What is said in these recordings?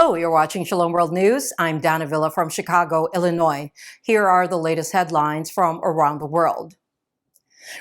Hello, you're watching Shalom World News. I'm Dana Villa from Chicago, Illinois. Here are the latest headlines from around the world.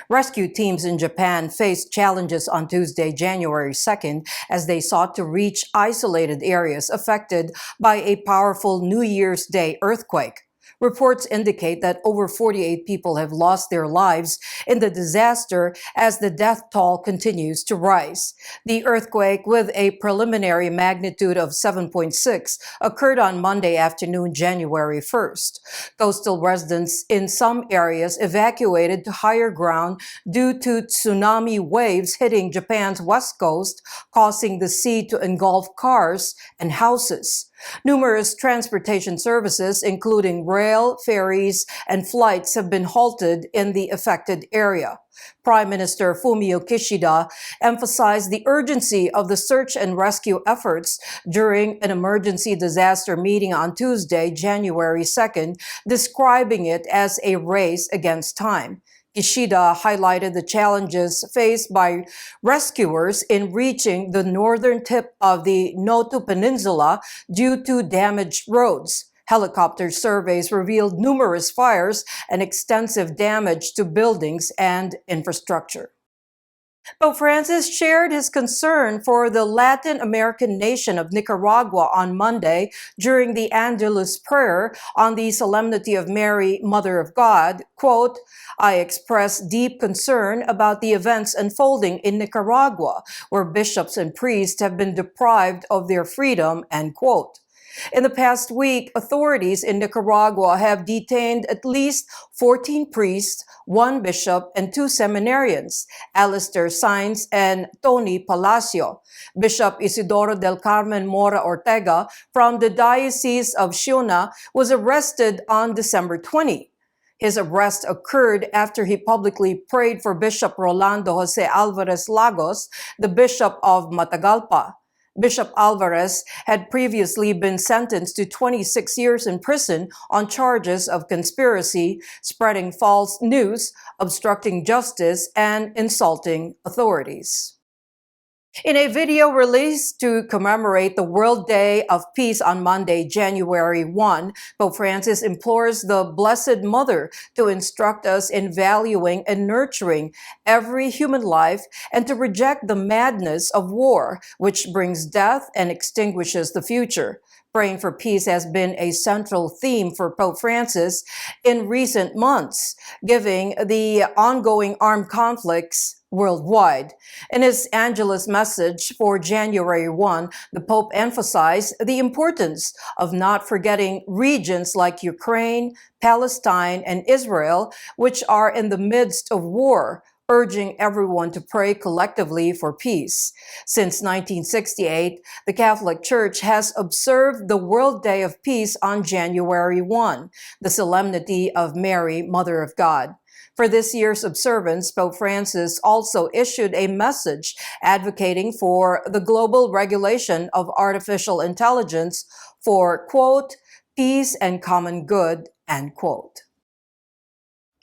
Rescue teams in Japan faced challenges on Tuesday, January 2nd, as they sought to reach isolated areas affected by a powerful New Year's Day earthquake. Reports indicate that over 48 people have lost their lives in the disaster as the death toll continues to rise. The earthquake, with a preliminary magnitude of 7.6, occurred on Monday afternoon, January 1st. Coastal residents in some areas evacuated to higher ground due to tsunami waves hitting Japan's west coast, causing the sea to engulf cars and houses. Numerous transportation services, including rail, ferries, and flights, have been halted in the affected area. Prime Minister Fumio Kishida emphasized the urgency of the search and rescue efforts during an emergency disaster meeting on Tuesday, January 2nd, describing it as a race against time. Kishida highlighted the challenges faced by rescuers in reaching the northern tip of the Noto Peninsula due to damaged roads. Helicopter surveys revealed numerous fires and extensive damage to buildings and infrastructure. Pope Francis shared his concern for the Latin American nation of Nicaragua on Monday during the Angelus prayer on the Solemnity of Mary, Mother of God. Quote, "I express deep concern about the events unfolding in Nicaragua, where bishops and priests have been deprived of their freedom," end quote. In the past week, authorities in Nicaragua have detained at least 14 priests, 1 bishop, and 2 seminarians, Alistair Sainz and Tony Palacio. Bishop Isidoro del Carmen Mora Ortega from the Diocese of Ciuna was arrested on December 20. His arrest occurred after he publicly prayed for Bishop Rolando Jose Alvarez Lagos, the Bishop of Matagalpa. Bishop Alvarez had previously been sentenced to 26 years in prison on charges of conspiracy, spreading false news, obstructing justice, and insulting authorities. In a video released to commemorate the World Day of Peace on Monday, January 1, Pope Francis implores the Blessed Mother to instruct us in valuing and nurturing every human life and to reject the madness of war, which brings death and extinguishes the future. Praying for peace has been a central theme for Pope Francis in recent months, given the ongoing armed conflicts worldwide. In his Angelus message for January 1, the Pope emphasized the importance of not forgetting regions like Ukraine, Palestine, and Israel, which are in the midst of war, urging everyone to pray collectively for peace. Since 1968, the Catholic Church has observed the World Day of Peace on January 1, the Solemnity of Mary, Mother of God. For this year's observance, Pope Francis also issued a message advocating for the global regulation of artificial intelligence for, quote, peace and common good, end quote.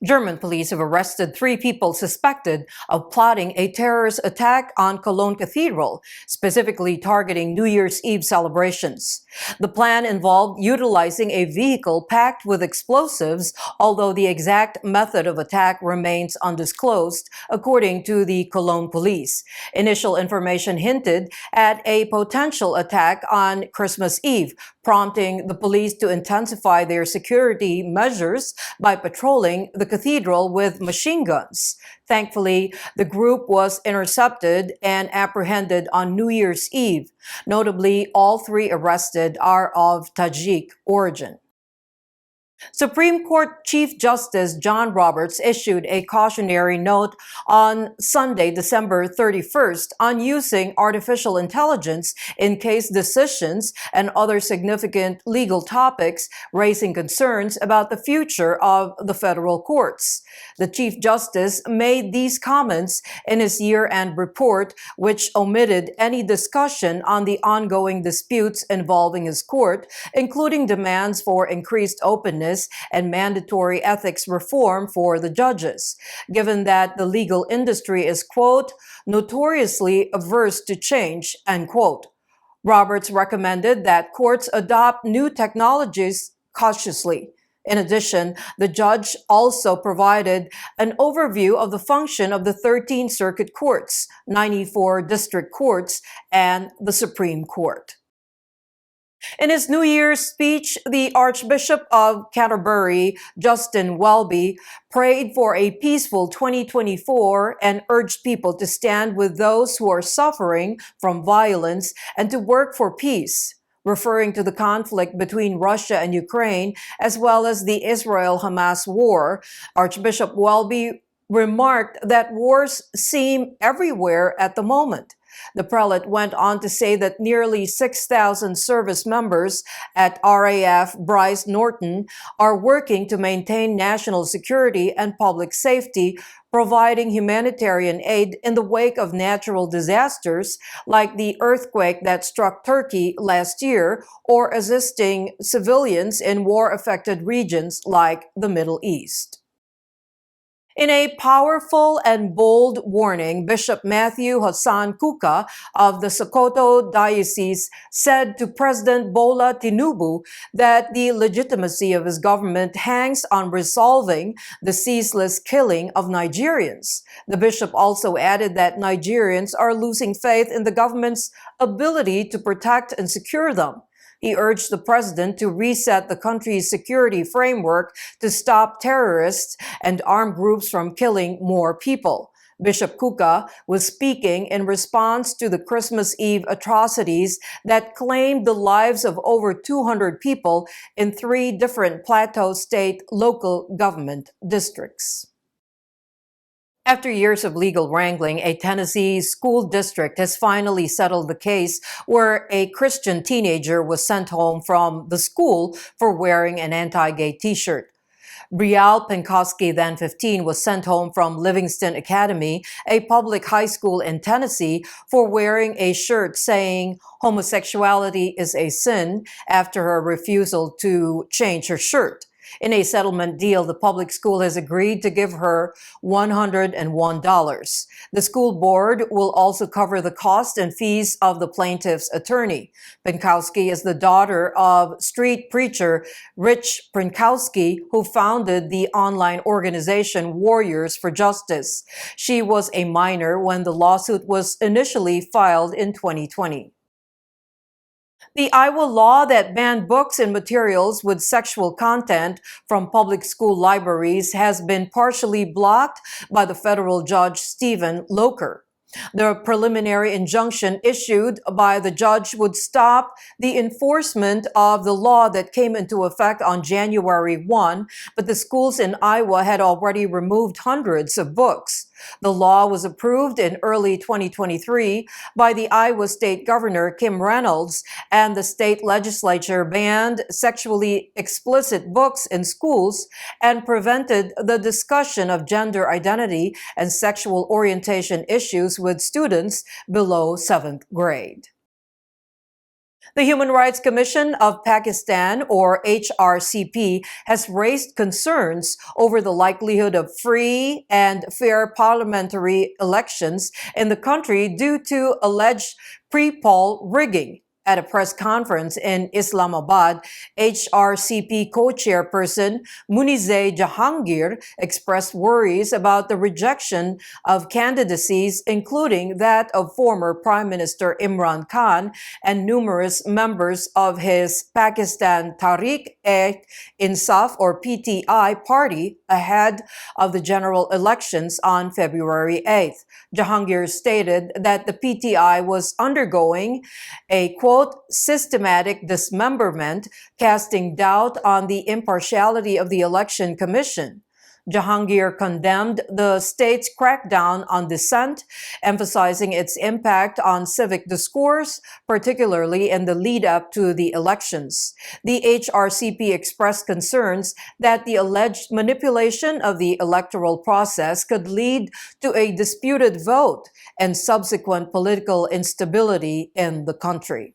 German police have arrested 3 people suspected of plotting a terrorist attack on Cologne Cathedral, specifically targeting New Year's Eve celebrations. The plan involved utilizing a vehicle packed with explosives, although the exact method of attack remains undisclosed, according to the Cologne police. Initial information hinted at a potential attack on Christmas Eve, prompting the police to intensify their security measures by patrolling the cathedral with machine guns. Thankfully, the group was intercepted and apprehended on New Year's Eve. Notably, all 3 arrested are of Tajik origin. Supreme Court Chief Justice John Roberts issued a cautionary note on Sunday, December 31st, on using artificial intelligence in case decisions and other significant legal topics, raising concerns about the future of the federal courts. The Chief Justice made these comments in his year-end report, which omitted any discussion on the ongoing disputes involving his court, including demands for increased openness and mandatory ethics reform for the judges, given that the legal industry is, quote, notoriously averse to change, end quote. Roberts recommended that courts adopt new technologies cautiously. In addition, the judge also provided an overview of the function of the 13 circuit courts, 94 district courts, and the Supreme Court. In his New Year's speech, the Archbishop of Canterbury, Justin Welby, prayed for a peaceful 2024 and urged people to stand with those who are suffering from violence and to work for peace, referring to the conflict between Russia and Ukraine, as well as the Israel-Hamas war. Archbishop Welby remarked that wars seem everywhere at the moment. The prelate went on to say that nearly 6,000 service members at RAF Bryce Norton are working to maintain national security and public safety, providing humanitarian aid in the wake of natural disasters like the earthquake that struck Turkey last year, or assisting civilians in war-affected regions like the Middle East. In a powerful and bold warning, Bishop Matthew Hassan Kuka of the Sokoto Diocese said to President Bola Tinubu that the legitimacy of his government hangs on resolving the ceaseless killing of Nigerians. The bishop also added that Nigerians are losing faith in the government's ability to protect and secure them. He urged the president to reset the country's security framework to stop terrorists and armed groups from killing more people. Bishop Kuka was speaking in response to the Christmas Eve atrocities that claimed the lives of over 200 people in 3 different Plateau State local government districts. After years of legal wrangling, a Tennessee school district has finally settled the case where a Christian teenager was sent home from the school for wearing an anti-gay t-shirt. Brielle Penkowski, then 15, was sent home from Livingston Academy, a public high school in Tennessee, for wearing a shirt saying homosexuality is a sin after her refusal to change her shirt. In a settlement deal, the public school has agreed to give her $101. The school board will also cover the cost and fees of the plaintiff's attorney. Penkowski is the daughter of street preacher Rich Penkowski, who founded the online organization Warriors for Justice. She was a minor when the lawsuit was initially filed in 2020. The Iowa law that banned books and materials with sexual content from public school libraries has been partially blocked by the federal judge Stephen Locher. The preliminary injunction issued by the judge would stop the enforcement of the law that came into effect on January 1, but the schools in Iowa had already removed hundreds of books. The law was approved in early 2023 by the Iowa State Governor Kim Reynolds, and the state legislature banned sexually explicit books in schools and prevented the discussion of gender identity and sexual orientation issues with students below 7th grade. The Human Rights Commission of Pakistan, or HRCP, has raised concerns over the likelihood of free and fair parliamentary elections in the country due to alleged pre-poll rigging. At a press conference in Islamabad, HRCP co-chairperson Munizeh Jahangir expressed worries about the rejection of candidacies, including that of former Prime Minister Imran Khan and numerous members of his Pakistan Tehreek-e-Insaf, or PTI, party ahead of the general elections on February 8th. Jahangir stated that the PTI was undergoing a, quote, systematic dismemberment, casting doubt on the impartiality of the Election Commission. Jahangir condemned the state's crackdown on dissent, emphasizing its impact on civic discourse, particularly in the lead-up to the elections. The HRCP expressed concerns that the alleged manipulation of the electoral process could lead to a disputed vote and subsequent political instability in the country.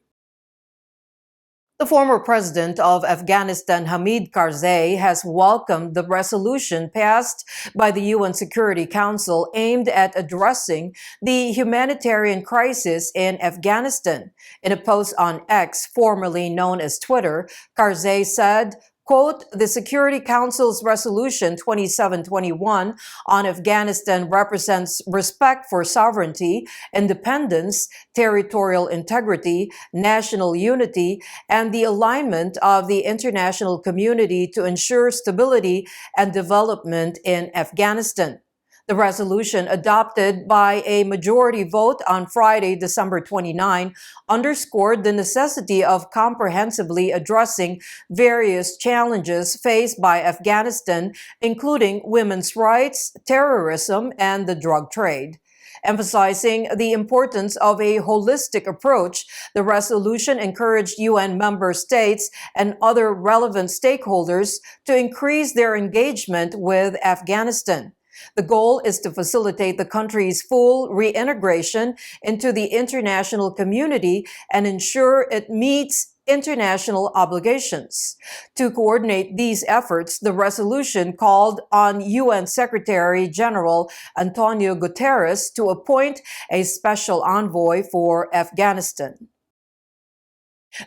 The former president of Afghanistan, Hamid Karzai, has welcomed the resolution passed by the UN Security Council aimed at addressing the humanitarian crisis in Afghanistan. In a post on X, formerly known as Twitter, Karzai said, quote, "The Security Council's Resolution 2721 on Afghanistan represents respect for sovereignty, independence, territorial integrity, national unity, and the alignment of the international community to ensure stability and development in Afghanistan." The resolution, adopted by a majority vote on Friday, December 29, underscored the necessity of comprehensively addressing various challenges faced by Afghanistan, including women's rights, terrorism, and the drug trade. Emphasizing the importance of a holistic approach, the resolution encouraged UN member states and other relevant stakeholders to increase their engagement with Afghanistan. The goal is to facilitate the country's full reintegration into the international community and ensure it meets international obligations. To coordinate these efforts, the resolution called on UN Secretary General Antonio Guterres to appoint a special envoy for Afghanistan.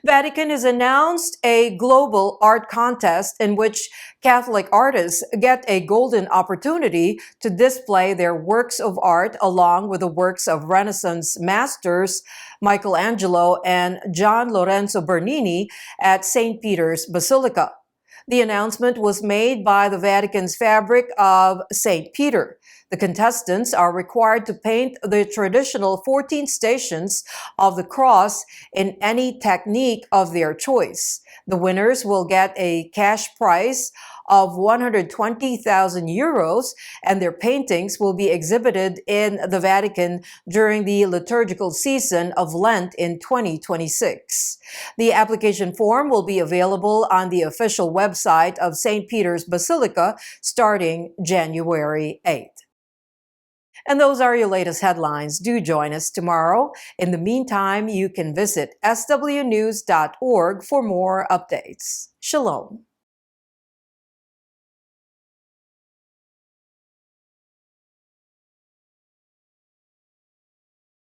Vatican has announced a global art contest in which Catholic artists get a golden opportunity to display their works of art along with the works of Renaissance masters Michelangelo and Gian Lorenzo Bernini at St. Peter's Basilica. The announcement was made by the Vatican's Fabric of St. Peter. The contestants are required to paint the traditional 14 stations of the cross in any technique of their choice. The winners will get a cash prize of 120,000 euros, and their paintings will be exhibited in the Vatican during the liturgical season of Lent in 2026. The application form will be available on the official website of St. Peter's Basilica starting January 8th. And those are your latest headlines. Do join us tomorrow. In the meantime, you can visit swnews.org for more updates. Shalom.